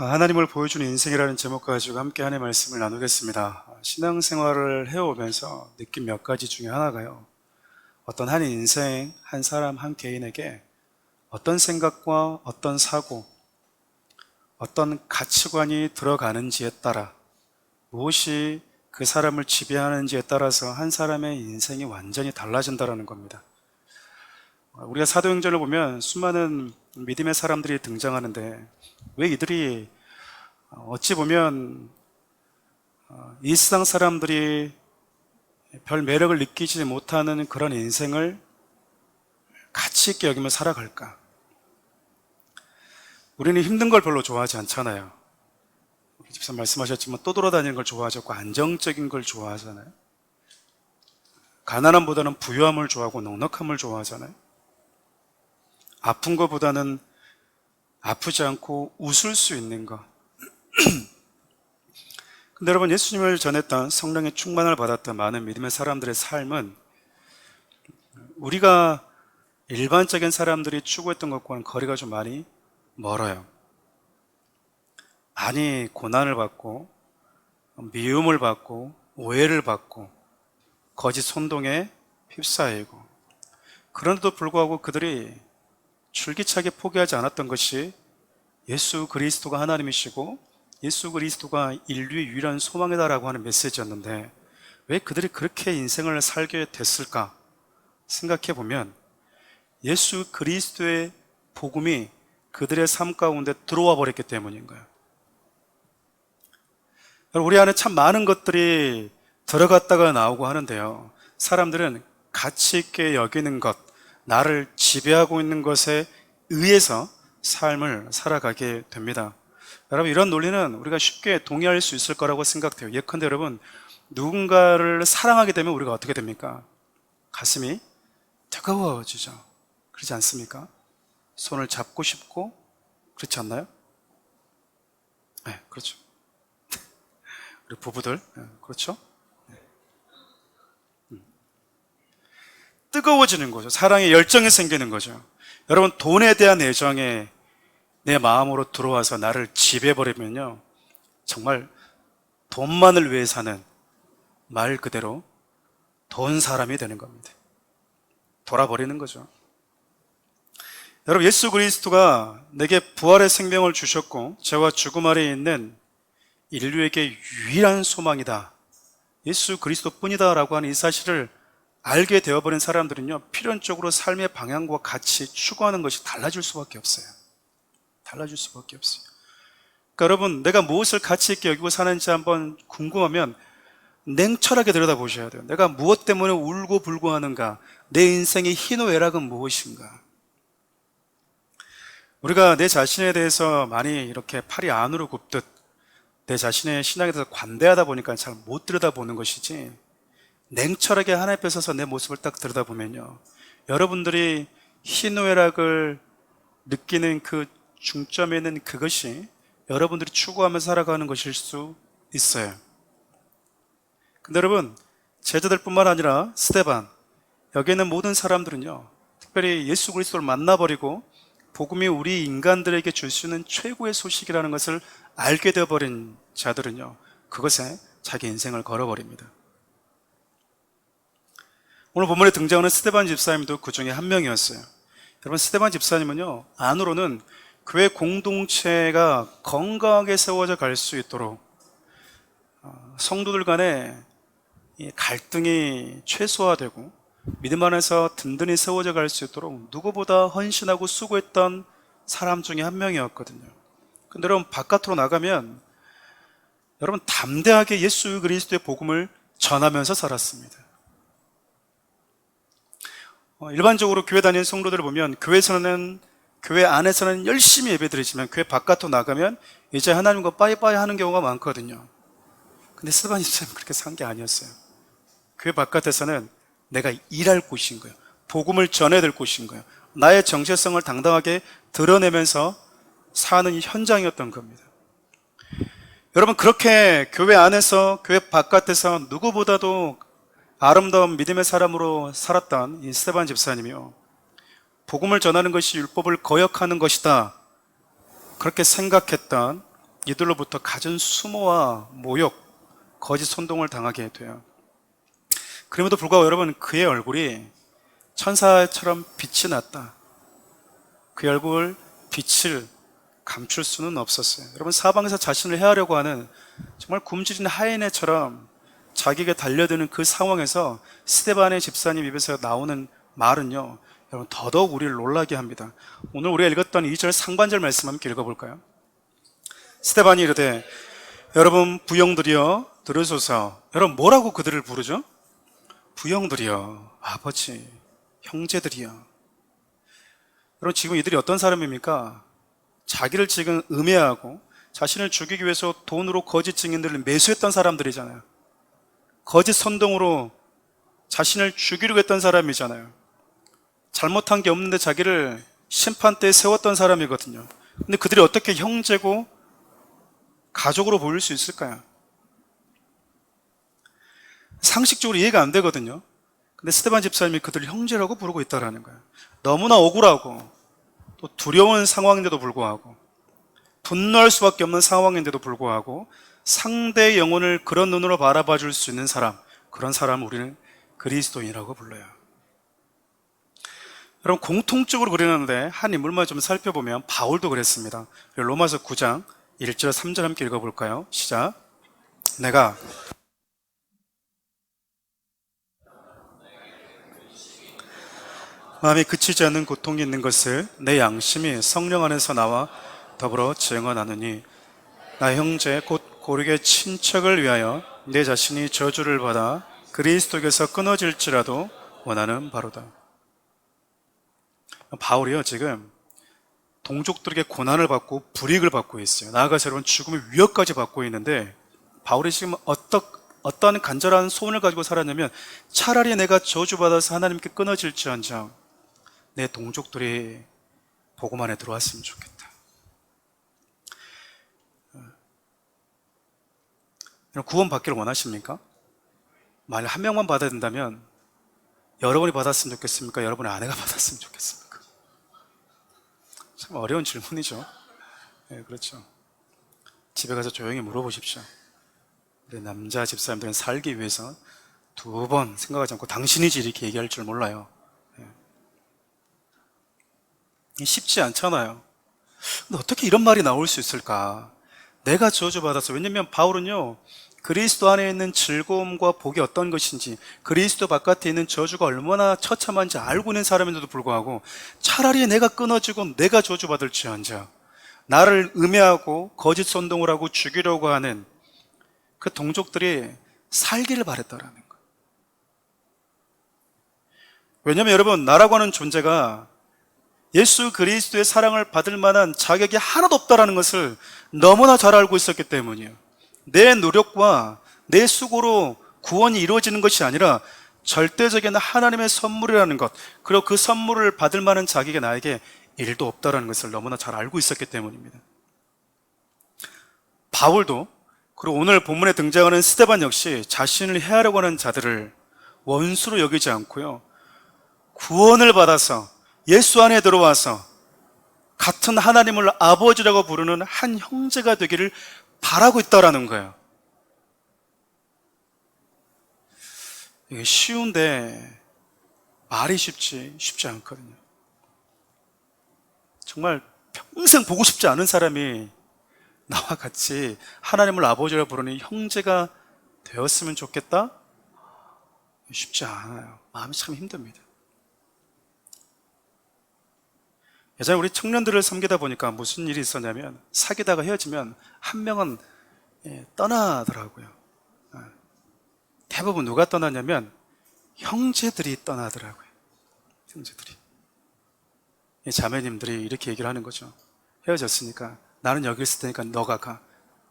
하나님을 보여주는 인생이라는 제목 가지고 함께 하나님의 말씀을 나누겠습니다. 신앙생활을 해오면서 느낀 몇 가지 중에 하나가요. 어떤 한 인생, 한 사람, 한 개인에게 어떤 생각과 어떤 사고, 어떤 가치관이 들어가는지에 따라 무엇이 그 사람을 지배하는지에 따라서 한 사람의 인생이 완전히 달라진다는 겁니다. 우리가 사도행전을 보면 수많은 믿음의 사람들이 등장하는데 왜 이들이 어찌 보면 이 세상 사람들이 별 매력을 느끼지 못하는 그런 인생을 가치 있게 여기며 살아갈까? 우리는 힘든 걸 별로 좋아하지 않잖아요. 집사님 말씀하셨지만 떠돌아다니는 걸 좋아하지 않고 안정적인 걸 좋아하잖아요. 가난함보다는 부유함을 좋아하고 넉넉함을 좋아하잖아요. 아픈 것보다는 아프지 않고 웃을 수 있는 것. 근데 여러분, 예수님을 전했던 성령의 충만을 받았던 많은 믿음의 사람들의 삶은 우리가 일반적인 사람들이 추구했던 것과는 거리가 좀 많이 멀어요. 많이 고난을 받고 미움을 받고 오해를 받고 거짓 선동에 휩싸이고, 그런데도 불구하고 그들이 줄기차게 포기하지 않았던 것이 예수 그리스도가 하나님이시고 예수 그리스도가 인류의 유일한 소망이다라고 하는 메시지였는데, 왜 그들이 그렇게 인생을 살게 됐을까 생각해 보면 예수 그리스도의 복음이 그들의 삶 가운데 들어와 버렸기 때문인 거예요. 우리 안에 참 많은 것들이 들어갔다가 나오고 하는데요, 사람들은 가치 있게 여기는 것, 나를 지배하고 있는 것에 의해서 삶을 살아가게 됩니다. 여러분, 이런 논리는 우리가 쉽게 동의할 수 있을 거라고 생각돼요. 예컨대 여러분, 누군가를 사랑하게 되면 우리가 어떻게 됩니까? 가슴이 뜨거워지죠. 그렇지 않습니까? 손을 잡고 싶고, 그렇지 않나요? 네, 그렇죠. 우리 부부들, 네, 그렇죠? 뜨거워지는 거죠. 사랑의 열정이 생기는 거죠. 여러분, 돈에 대한 애정에 내 마음으로 들어와서 나를 지배해버리면요, 정말 돈만을 위해 사는, 말 그대로 돈 사람이 되는 겁니다. 돌아버리는 거죠. 여러분, 예수 그리스도가 내게 부활의 생명을 주셨고 죄와 죽음 아래에 있는 인류에게 유일한 소망이다, 예수 그리스도뿐이다 라고 하는 이 사실을 알게 되어버린 사람들은요, 필연적으로 삶의 방향과 같이 추구하는 것이 달라질 수밖에 없어요. 달라질 수밖에 없어요. 그러니까 여러분, 내가 무엇을 가치 있게 여기고 사는지 한번 궁금하면 냉철하게 들여다보셔야 돼요. 내가 무엇 때문에 울고 불고 하는가? 내 인생의 희노애락은 무엇인가? 우리가 내 자신에 대해서 많이 이렇게 팔이 안으로 굽듯 내 자신의 신앙에 대해서 관대하다 보니까 잘 못 들여다보는 것이지, 냉철하게 하나님 앞에 서서 내 모습을 딱 들여다보면요, 여러분들이 희노애락을 느끼는 그 중점에는 그것이 여러분들이 추구하며 살아가는 것일 수 있어요. 근데 여러분, 제자들 뿐만 아니라 스데반, 여기 있는 모든 사람들은요, 특별히 예수 그리스도를 만나버리고 복음이 우리 인간들에게 줄 수 있는 최고의 소식이라는 것을 알게 되어버린 자들은요, 그것에 자기 인생을 걸어버립니다. 오늘 본문에 등장하는 스데반 집사님도 그 중에 한 명이었어요. 여러분, 스데반 집사님은요, 안으로는 교회 공동체가 건강하게 세워져 갈 수 있도록 성도들 간에 갈등이 최소화되고 믿음 안에서 든든히 세워져 갈 수 있도록 누구보다 헌신하고 수고했던 사람 중에 한 명이었거든요. 근데 여러분, 바깥으로 나가면 여러분 담대하게 예수 그리스도의 복음을 전하면서 살았습니다. 일반적으로 교회 다니는 성도들을 보면 교회 안에서는 열심히 예배드리지만 교회 바깥으로 나가면 이제 하나님과 빠이빠이 하는 경우가 많거든요. 근데 스데반 집사님은 그렇게 산 게 아니었어요. 교회 바깥에서는 내가 일할 곳인 거예요. 복음을 전해야 될 곳인 거예요. 나의 정체성을 당당하게 드러내면서 사는 이 현장이었던 겁니다. 여러분, 그렇게 교회 안에서 교회 바깥에서 누구보다도 아름다운 믿음의 사람으로 살았던 이 스데반 집사님이요, 복음을 전하는 것이 율법을 거역하는 것이다, 그렇게 생각했던 이들로부터 갖은 수모와 모욕, 거짓 선동을 당하게 돼요. 그럼에도 불구하고 여러분, 그의 얼굴이 천사처럼 빛이 났다. 그의 얼굴 빛을 감출 수는 없었어요. 여러분, 사방에서 자신을 해하려고 하는 정말 굶주린 하인애처럼 자기에게 달려드는 그 상황에서 스데반의 집사님 입에서 나오는 말은요, 여러분, 더더욱 우리를 놀라게 합니다. 오늘 우리가 읽었던 2절 상반절 말씀 함께 읽어볼까요? 스데반이 이르되 여러분 부형들이여 들으소서. 여러분, 뭐라고 그들을 부르죠? 부형들이여, 아버지, 형제들이여. 여러분, 지금 이들이 어떤 사람입니까? 자기를 지금 음해하고 자신을 죽이기 위해서 돈으로 거짓 증인들을 매수했던 사람들이잖아요. 거짓 선동으로 자신을 죽이려고 했던 사람이잖아요. 잘못한 게 없는데 자기를 심판대에 세웠던 사람이거든요. 근데 그들이 어떻게 형제고 가족으로 보일 수 있을까요? 상식적으로 이해가 안 되거든요. 근데 스데반 집사님이 그들을 형제라고 부르고 있다는 거예요. 너무나 억울하고 또 두려운 상황인데도 불구하고, 분노할 수밖에 없는 상황인데도 불구하고 상대의 영혼을 그런 눈으로 바라봐 줄 수 있는 사람, 그런 사람을 우리는 그리스도인이라고 불러요. 여러분, 공통적으로 그랬는데 한 인물만 좀 살펴보면 바울도 그랬습니다. 로마서 9장 1절 3절 함께 읽어볼까요? 시작. 내가 마음이 그치지 않는 고통이 있는 것을 내 양심이 성령 안에서 나와 더불어 증언하느니 나 형제 곧 고륙의 친척을 위하여 내 자신이 저주를 받아 그리스도께서 끊어질지라도 원하는 바로다. 바울이요, 지금 동족들에게 고난을 받고 불이익을 받고 있어요. 나아가서 여러분, 죽음의 위협까지 받고 있는데 바울이 지금 어떠한 간절한 소원을 가지고 살았냐면, 차라리 내가 저주받아서 하나님께 끊어질지언정 내 동족들이 복음 안에 들어왔으면 좋겠다. 구원 받기를 원하십니까? 만약 한 명만 받아야 된다면 여러분이 받았으면 좋겠습니까? 여러분의 아내가 받았으면 좋겠습니까? 참 어려운 질문이죠. 네, 그렇죠. 집에 가서 조용히 물어보십시오. 우리 남자 집사님들은 살기 위해서 2번 생각하지 않고 당신이지 이렇게 얘기할 줄 몰라요. 네. 쉽지 않잖아요. 근데 어떻게 이런 말이 나올 수 있을까? 내가 저주받았어. 왜냐면 바울은요, 그리스도 안에 있는 즐거움과 복이 어떤 것인지, 그리스도 바깥에 있는 저주가 얼마나 처참한지 알고 있는 사람인데도 불구하고 차라리 내가 끊어지고 내가 저주받을지언정 나를 음해하고 거짓 선동을 하고 죽이려고 하는 그 동족들이 살기를 바랬다라는 거예요. 왜냐하면 여러분, 나라고 하는 존재가 예수 그리스도의 사랑을 받을 만한 자격이 하나도 없다는 것을 너무나 잘 알고 있었기 때문이에요. 내 노력과 내 수고로 구원이 이루어지는 것이 아니라 절대적인 하나님의 선물이라는 것, 그리고 그 선물을 받을 만한 자격이 나에게 1도 없다는 것을 너무나 잘 알고 있었기 때문입니다. 바울도, 그리고 오늘 본문에 등장하는 스데반 역시 자신을 해하려고 하는 자들을 원수로 여기지 않고요, 구원을 받아서 예수 안에 들어와서 같은 하나님을 아버지라고 부르는 한 형제가 되기를 바라고 있다라는 거예요. 이게 쉬운데 말이 쉽지 않거든요. 정말 평생 보고 싶지 않은 사람이 나와 같이 하나님을 아버지라고 부르는 형제가 되었으면 좋겠다? 쉽지 않아요. 마음이 참 힘듭니다. 예전에 우리 청년들을 섬기다 보니까 무슨 일이 있었냐면, 사귀다가 헤어지면 한 명은 떠나더라고요. 대부분 누가 떠나냐면 형제들이 떠나더라고요. 형제들이. 자매님들이 이렇게 얘기를 하는 거죠. 헤어졌으니까 나는 여기 있을 테니까 너가 가.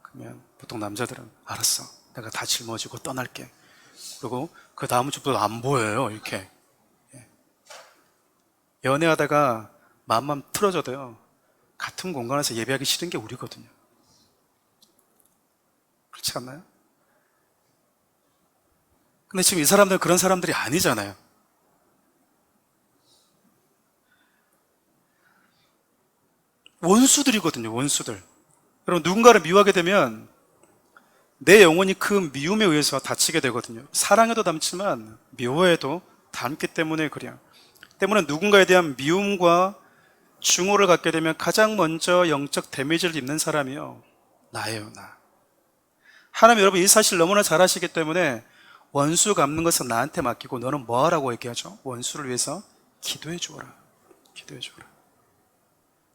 그러면 보통 남자들은 알았어, 내가 다 짊어지고 떠날게. 그리고 그 다음 주부터 안 보여요. 이렇게 연애하다가 마음만 틀어져도요, 같은 공간에서 예배하기 싫은 게 우리거든요. 그렇지 않나요? 근데 지금 이 사람들은 그런 사람들이 아니잖아요. 원수들이거든요, 원수들. 여러분, 누군가를 미워하게 되면 내 영혼이 그 미움에 의해서 다치게 되거든요. 사랑해도 닮지만 미워해도 닮기 때문에 그래요. 때문에 누군가에 대한 미움과 증오를 갖게 되면 가장 먼저 영적 데미지를 입는 사람이요, 나예요, 나. 하나님, 여러분 이 사실 너무나 잘 아시기 때문에 원수 갚는 것은 나한테 맡기고 너는 뭐 하라고 얘기하죠? 원수를 위해서 기도해 주어라. 기도해 주어라.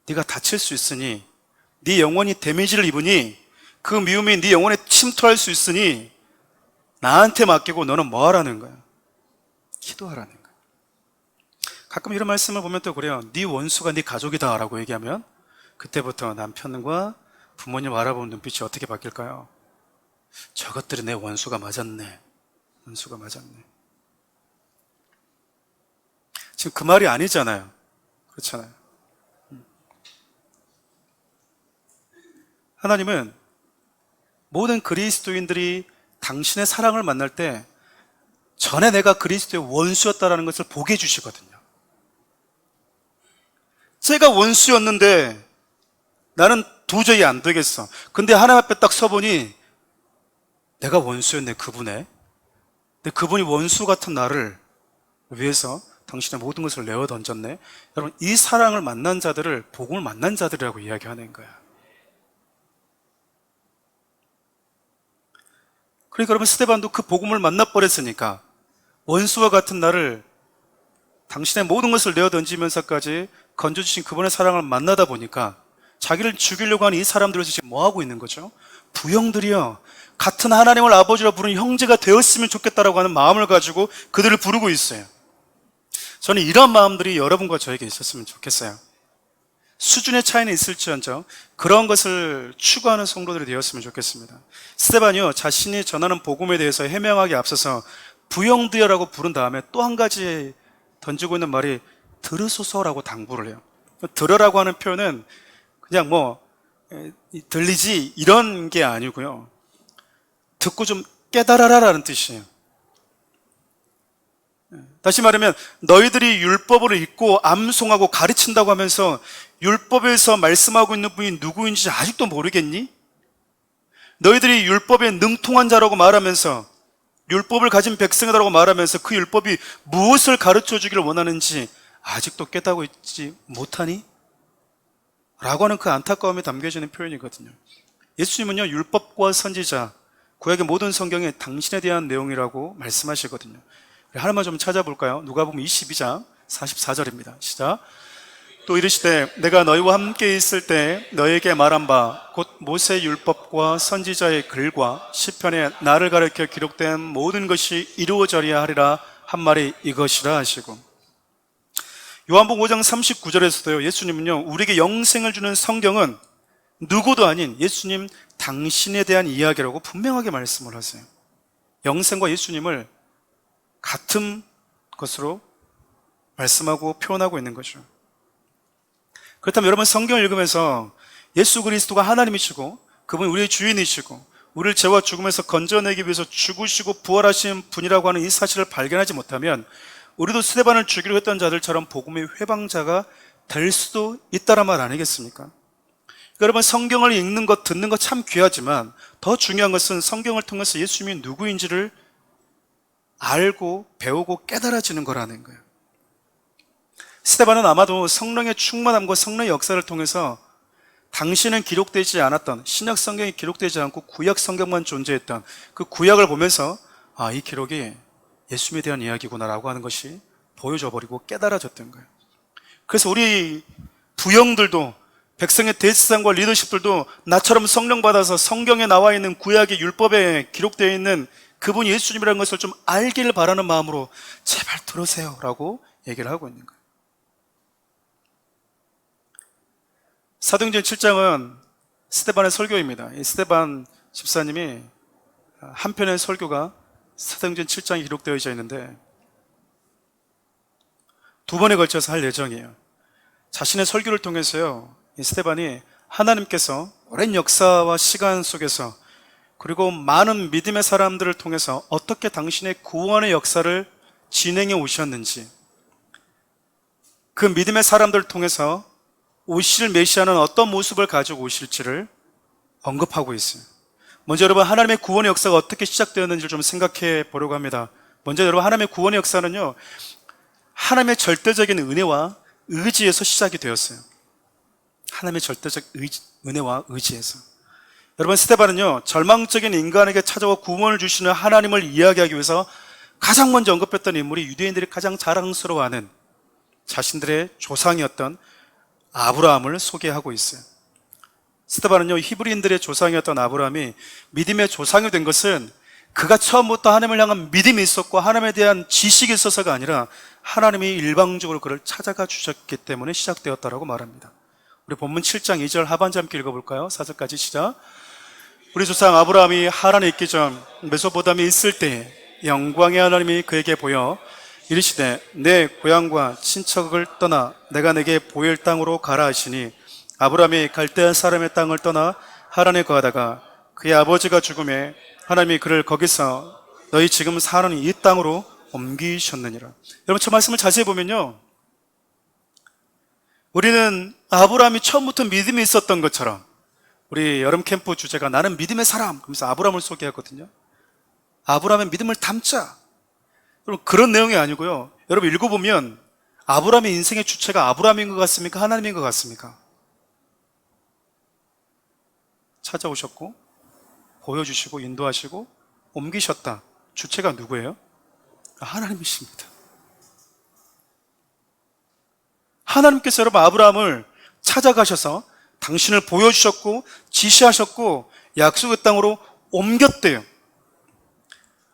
네가 다칠 수 있으니, 네 영혼이 데미지를 입으니, 그 미움이 네 영혼에 침투할 수 있으니 나한테 맡기고 너는 뭐 하라는 거야? 기도하라는 거야. 가끔 이런 말씀을 보면 또 그래요. 네 원수가 네 가족이다 라고 얘기하면 그때부터 남편과 부모님 바라보는 눈빛이 어떻게 바뀔까요? 저것들이 내 원수가 맞았네. 원수가 맞았네. 지금 그 말이 아니잖아요. 그렇잖아요. 하나님은 모든 그리스도인들이 당신의 사랑을 만날 때 전에 내가 그리스도의 원수였다는 것을 보게 해주시거든요. 제가 원수였는데 나는 도저히 안 되겠어. 근데 하나님 앞에 딱 서보니 내가 원수였네, 그분의. 근데 그분이 원수 같은 나를 위해서 당신의 모든 것을 내어 던졌네. 여러분, 이 사랑을 만난 자들을 복음을 만난 자들이라고 이야기하는 거야. 그러니까 여러분, 스데반도 그 복음을 만나버렸으니까 원수와 같은 나를 당신의 모든 것을 내어 던지면서까지 건져주신 그분의 사랑을 만나다 보니까 자기를 죽이려고 하는 이 사람들을 지금 뭐하고 있는 거죠? 부형들이요, 같은 하나님을 아버지로 부르는 형제가 되었으면 좋겠다라고 하는 마음을 가지고 그들을 부르고 있어요. 저는 이런 마음들이 여러분과 저에게 있었으면 좋겠어요. 수준의 차이는 있을지언정 그런 것을 추구하는 성도들이 되었으면 좋겠습니다. 스데반이요, 자신이 전하는 복음에 대해서 해명하기 앞서서 부형들이라고 부른 다음에 또 한 가지 던지고 있는 말이 들으소서라고 당부를 해요. 들으라고 하는 표현은 그냥 들리지 이런 게 아니고요, 듣고 좀 깨달아라라는 뜻이에요. 다시 말하면 너희들이 율법을 읽고 암송하고 가르친다고 하면서 율법에서 말씀하고 있는 분이 누구인지 아직도 모르겠니? 너희들이 율법에 능통한 자라고 말하면서, 율법을 가진 백성이라고 말하면서 그 율법이 무엇을 가르쳐 주기를 원하는지 아직도 깨닫고 있지 못하니? 라고 하는 그 안타까움이 담겨져 있는 표현이거든요. 예수님은요, 율법과 선지자, 구약의 모든 성경에 당신에 대한 내용이라고 말씀하시거든요. 하나만 좀 찾아볼까요? 누가복음 22장 44절입니다. 시작. 또 이르시되 내가 너희와 함께 있을 때 너희에게 말한 바 곧 모세 율법과 선지자의 글과 시편에 나를 가리켜 기록된 모든 것이 이루어져야 하리라 한 말이 이것이라 하시고, 요한복음 5장 39절에서도요, 예수님은요, 우리에게 영생을 주는 성경은 누구도 아닌 예수님 당신에 대한 이야기라고 분명하게 말씀을 하세요. 영생과 예수님을 같은 것으로 말씀하고 표현하고 있는 거죠. 그렇다면 여러분, 성경을 읽으면서 예수 그리스도가 하나님이시고 그분이 우리의 주인이시고 우리를 죄와 죽음에서 건져내기 위해서 죽으시고 부활하신 분이라고 하는 이 사실을 발견하지 못하면 우리도 스데반을 죽이려 했던 자들처럼 복음의 회방자가 될 수도 있다란 말 아니겠습니까? 그러니까 여러분, 성경을 읽는 것, 듣는 것 참 귀하지만 더 중요한 것은 성경을 통해서 예수님이 누구인지를 알고 배우고 깨달아지는 거라는 거예요. 스데반은 아마도 성령의 충만함과 성령의 역사를 통해서 당신은 기록되지 않았던, 신약 성경이 기록되지 않고 구약 성경만 존재했던 그 구약을 보면서 이 기록이 예수님에 대한 이야기구나라고 하는 것이 보여져 버리고 깨달아졌던 거예요. 그래서 우리 부형들도, 백성의 대제사장과 리더십들도 나처럼 성령 받아서 성경에 나와 있는 구약의 율법에 기록되어 있는 그분이 예수님이라는 것을 좀 알기를 바라는 마음으로 제발 들으세요 라고 얘기를 하고 있는 거예요. 사도행전 7장은 스데반의 설교입니다. 이 스데반 집사님이 한 편의 설교가 사도행전 7장에 기록되어 있는데 두 번에 걸쳐서 할 예정이에요. 자신의 설교를 통해서요, 이 스데반이 하나님께서 오랜 역사와 시간 속에서 그리고 많은 믿음의 사람들을 통해서 어떻게 당신의 구원의 역사를 진행해 오셨는지, 그 믿음의 사람들을 통해서 오실 메시아는 어떤 모습을 가지고 오실지를 언급하고 있어요. 먼저 여러분, 하나님의 구원의 역사가 어떻게 시작되었는지를 좀 생각해 보려고 합니다. 먼저 여러분, 하나님의 구원의 역사는요, 하나님의 절대적인 은혜와 의지에서 시작이 되었어요. 하나님의 절대적 은혜와 의지에서. 여러분, 스데반은요, 절망적인 인간에게 찾아와 구원을 주시는 하나님을 이야기하기 위해서 가장 먼저 언급했던 인물이 유대인들이 가장 자랑스러워하는 자신들의 조상이었던 아브라함을 소개하고 있어요. 스데반은요, 히브리인들의 조상이었던 아브라함이 믿음의 조상이 된 것은 그가 처음부터 하나님을 향한 믿음이 있었고 하나님에 대한 지식이 있어서가 아니라 하나님이 일방적으로 그를 찾아가 주셨기 때문에 시작되었다라고 말합니다. 우리 본문 7장 2절 하반절 함께 읽어볼까요? 4절까지 시작. 우리 조상 아브라함이 하란에 있기 전 메소포타미에 있을 때에 영광의 하나님이 그에게 보여 이르시되 내 고향과 친척을 떠나 내가 내게 보일 땅으로 가라 하시니 아브라함이 갈대아 사람의 땅을 떠나 하란에 거하다가 그의 아버지가 죽음에 하나님이 그를 거기서 너희 지금 사는 이 땅으로 옮기셨느니라. 여러분, 저 말씀을 자세히 보면요, 우리는 아브라함이 처음부터 믿음이 있었던 것처럼, 우리 여름 캠프 주제가 나는 믿음의 사람, 그러면서 아브라함을 소개하거든요. 아브라함의 믿음을 담자. 여러분, 그런 내용이 아니고요, 여러분 읽어보면 아브라함의 인생의 주체가 아브라함인 것 같습니까? 하나님인 것 같습니까? 찾아오셨고 보여주시고 인도하시고 옮기셨다. 주체가 누구예요? 하나님이십니다. 하나님께서 여러분 아브라함을 찾아가셔서 당신을 보여주셨고 지시하셨고 약속의 땅으로 옮겼대요.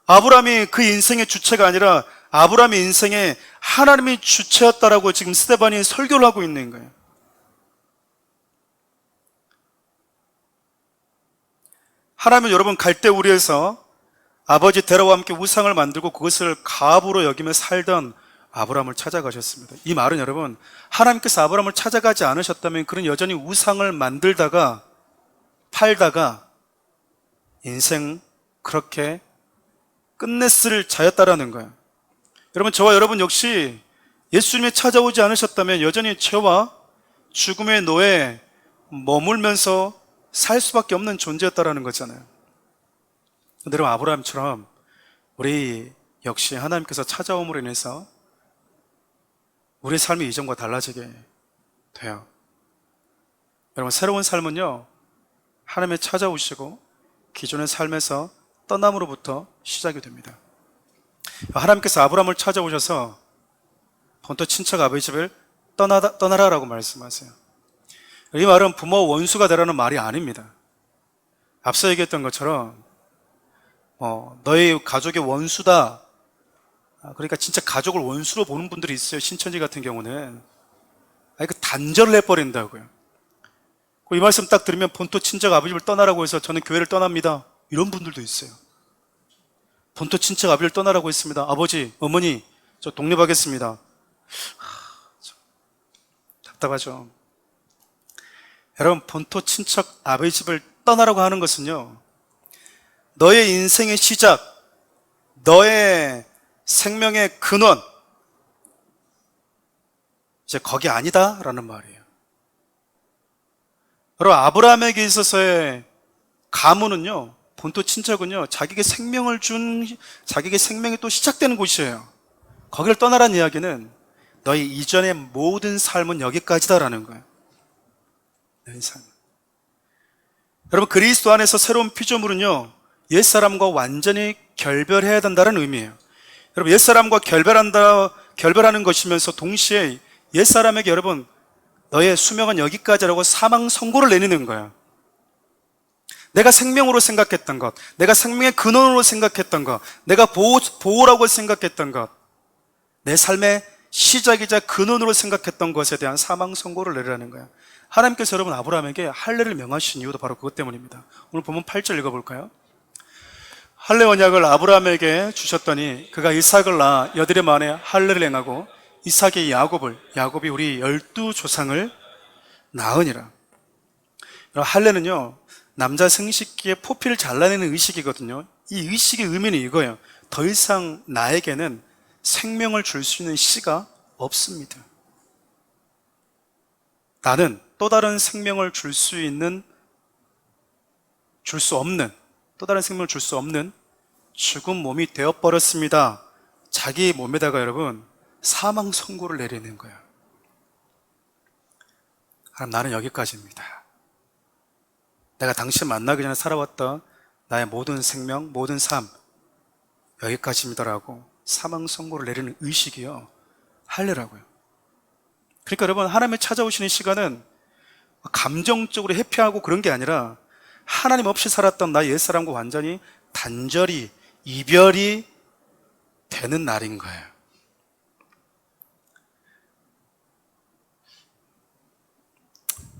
아브라함이 그 인생의 주체가 아니라 아브라함의 인생에 하나님이 주체였다라고 지금 스데반이 설교를 하고 있는 거예요. 하나님은 여러분 갈대우리에서 아버지 데라와 함께 우상을 만들고 그것을 가업으로 여기며 살던 아브라함을 찾아가셨습니다. 이 말은 여러분, 하나님께서 아브라함을 찾아가지 않으셨다면 그는 여전히 우상을 만들다가 팔다가 인생 그렇게 끝냈을 자였다라는 거예요. 여러분, 저와 여러분 역시 예수님이 찾아오지 않으셨다면 여전히 죄와 죽음의 노예에 머물면서 살 수밖에 없는 존재였다라는 거잖아요. 여러분, 아브라함처럼 우리 역시 하나님께서 찾아옴으로 인해서 우리의 삶이 이전과 달라지게 돼요. 여러분, 새로운 삶은요, 하나님이 찾아오시고 기존의 삶에서 떠남으로부터 시작이 됩니다. 하나님께서 아브라함을 찾아오셔서 본토 친척 아버지 집을 떠나라라고 말씀하세요. 이 말은 부모 원수가 되라는 말이 아닙니다. 앞서 얘기했던 것처럼 너희 가족의 원수다, 그러니까 진짜 가족을 원수로 보는 분들이 있어요. 신천지 같은 경우는 그 단절을 해버린다고요. 이 말씀 딱 들으면 본토 친척 아버지를 떠나라고 해서 저는 교회를 떠납니다, 이런 분들도 있어요. 본토 친척 아버지를 떠나라고 했습니다. 아버지, 어머니, 저 독립하겠습니다. 답답하죠. 여러분, 본토 친척 아버지 집을 떠나라고 하는 것은요, 너의 인생의 시작, 너의 생명의 근원, 이제 거기 아니다 라는 말이에요. 여러분, 아브라함에게 있어서의 가문은요, 본토 친척은요, 자기에게 생명을 준, 자기에게 생명이 또 시작되는 곳이에요. 거기를 떠나라는 이야기는 너의 이전의 모든 삶은 여기까지다라는 거예요. 너의 삶. 여러분, 그리스도 안에서 새로운 피조물은요, 옛사람과 완전히 결별해야 된다는 의미예요. 여러분, 옛사람과 결별하는 것이면서 동시에 옛사람에게 여러분, 너의 수명은 여기까지라고 사망 선고를 내리는 거예요. 내가 생명으로 생각했던 것, 내가 생명의 근원으로 생각했던 것, 내가 보호라고 생각했던 것, 내 삶의 시작이자 근원으로 생각했던 것에 대한 사망 선고를 내리라는 거예요. 하나님께서 여러분 아브라함에게 할례를 명하신 이유도 바로 그것 때문입니다. 오늘 보면 8절 읽어볼까요? 할례 언약을 아브라함에게 주셨더니 그가 이삭을 낳아 여드레 만에 할례를 행하고 이삭이 야곱이 우리 12조상을 낳으니라. 할례는요, 남자 생식기에 포피를 잘라내는 의식이거든요. 이 의식의 의미는 이거예요. 더 이상 나에게는 생명을 줄 수 있는 씨가 없습니다. 나는 또 다른 생명을 줄 수 있는 줄 수 없는, 또 다른 생명을 줄 수 없는 죽은 몸이 되어버렸습니다. 자기 몸에다가 여러분 사망 선고를 내리는 거예요. 하나님, 나는 여기까지입니다. 내가 당신 만나기 전에 살아왔던 나의 모든 생명, 모든 삶 여기까지입니다라고 사망 선고를 내리는 의식이요, 할례라고요. 그러니까 여러분, 하나님이 찾아오시는 시간은 감정적으로 회피하고 그런 게 아니라 하나님 없이 살았던 나 옛사람과 완전히 단절이, 이별이 되는 날인 거예요.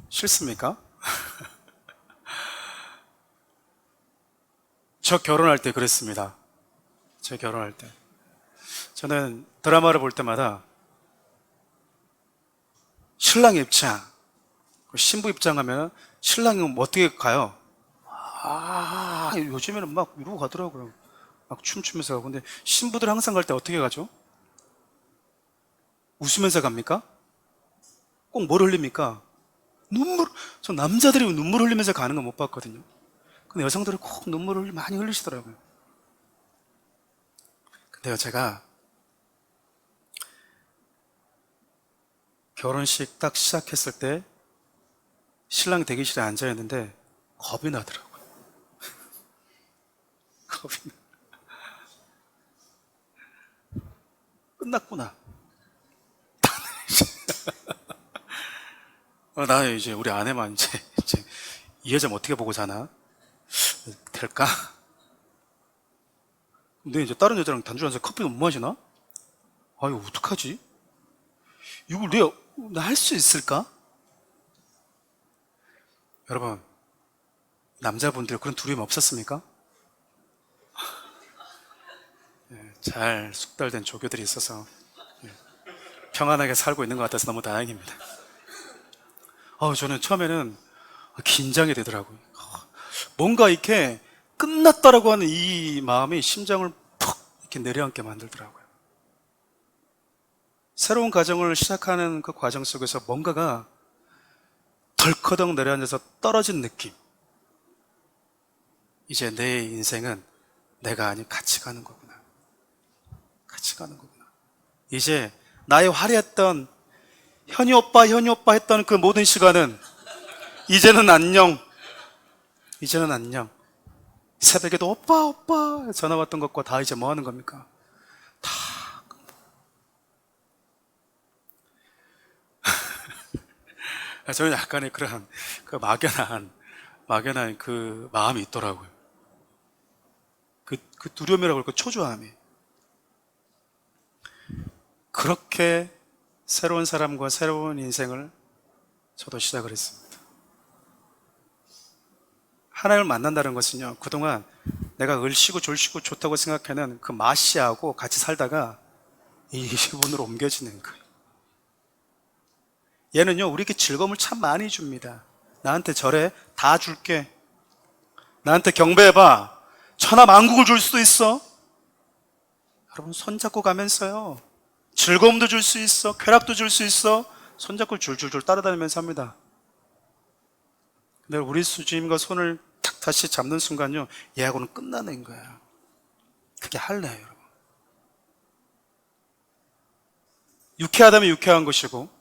싫습니까? 저 결혼할 때 그랬습니다. 저 결혼할 때 저는 드라마를 볼 때마다 신랑 입장, 신부 입장하면 신랑은 어떻게 가요? 요즘에는 막 이러고 가더라고요. 막 춤추면서 가고. 근데 신부들 항상 갈 때 어떻게 가죠? 웃으면서 갑니까? 꼭 뭘 흘립니까? 눈물. 저 남자들이 눈물 흘리면서 가는 거 못 봤거든요. 근데 여성들은 꼭 눈물을 많이 흘리시더라고요. 근데요, 제가 결혼식 딱 시작했을 때 신랑 대기실에 앉아있는데 겁이 나더라고요. 겁이 나. 끝났구나. 나 이제 우리 아내만 이제 이 여자 어떻게 보고 사나? 될까? 근데 이제 다른 여자랑 단둘이 앉아서 커피 못 마시나? 이거 어떡하지? 이걸 내가 할 수 있을까? 여러분, 남자분들 그런 두려움 없었습니까? 잘 숙달된 조교들이 있어서 평안하게 살고 있는 것 같아서 너무 다행입니다. 저는 처음에는 긴장이 되더라고요. 뭔가 이렇게 끝났다라고 하는 이 마음이 심장을 푹 이렇게 내려앉게 만들더라고요. 새로운 가정을 시작하는 그 과정 속에서 뭔가가 덜커덩 내려앉아서 떨어진 느낌. 이제 내 인생은 내가 아닌 같이 가는 거구나. 같이 가는 거구나. 이제 나의 화려했던 현이 오빠 했던 그 모든 시간은 이제는 안녕. 이제는 안녕. 새벽에도 오빠 전화 왔던 것과 다 이제 뭐 하는 겁니까? 다. 저는 약간의 그런 그 막연한 그 마음이 있더라고요. 그 두려움이라고 할까, 초조함이. 그렇게 새로운 사람과 새로운 인생을 저도 시작을 했습니다. 하나님을 만난다는 것은요, 그동안 내가 을씨고 졸씨고 좋다고 생각하는 그 마씨하고 같이 살다가 이분으로 옮겨지는 거예요. 얘는요, 우리에게 즐거움을 참 많이 줍니다. 나한테 절해, 다 줄게. 나한테 경배해봐, 천하만국을 줄 수도 있어. 여러분, 손잡고 가면서요, 즐거움도 줄 수 있어, 쾌락도 줄 수 있어. 손잡고 줄줄줄 따라다니면서 합니다. 근데 우리 주님과 손을 탁 다시 잡는 순간요, 얘하고는 끝나는 거야. 그게 할례예요, 여러분. 유쾌하다면 유쾌한 것이고,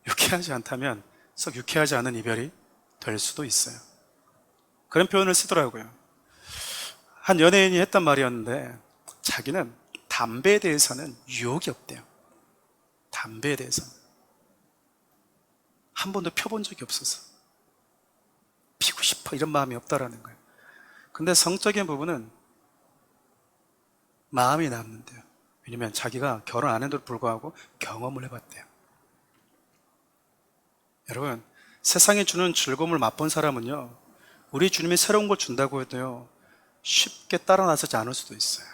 유쾌하지 않다면 썩 유쾌하지 않은 이별이 될 수도 있어요. 그런 표현을 쓰더라고요. 한 연예인이 했단 말이었는데, 자기는 담배에 대해서는 유혹이 없대요. 담배에 대해서는 한 번도 펴본 적이 없어서 피고 싶어 이런 마음이 없다라는 거예요. 근데 성적인 부분은 마음이 남는데요. 왜냐면 자기가 결혼 안 해도 불구하고 경험을 해봤대요. 여러분, 세상에 주는 즐거움을 맛본 사람은요, 우리 주님이 새로운 걸 준다고 해도요, 쉽게 따라 나서지 않을 수도 있어요.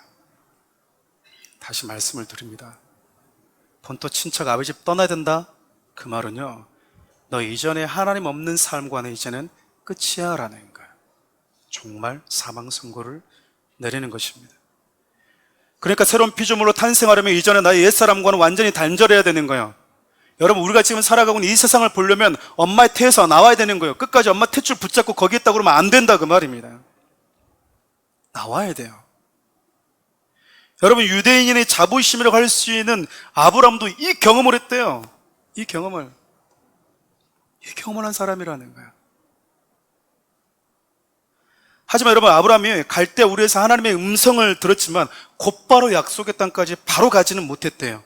다시 말씀을 드립니다. 본토 친척 아버지 집 떠나야 된다? 그 말은요, 너 이전에 하나님 없는 삶과는 이제는 끝이야 라는 거예요. 정말 사망 선고를 내리는 것입니다. 그러니까 새로운 피조물로 탄생하려면 이전에 나의 옛사람과는 완전히 단절해야 되는 거예요. 여러분, 우리가 지금 살아가고 있는 이 세상을 보려면 엄마의 태에서 나와야 되는 거예요. 끝까지 엄마 탯줄 붙잡고 거기 있다고 그러면 안 된다, 그 말입니다. 나와야 돼요. 여러분, 유대인의 자부심이라고 할 수 있는 아브라함도 이 경험을 했대요. 이 경험을 한 사람이라는 거예요. 하지만 여러분, 아브라함이 갈대 우르에서 하나님의 음성을 들었지만 곧바로 약속의 땅까지 바로 가지는 못했대요.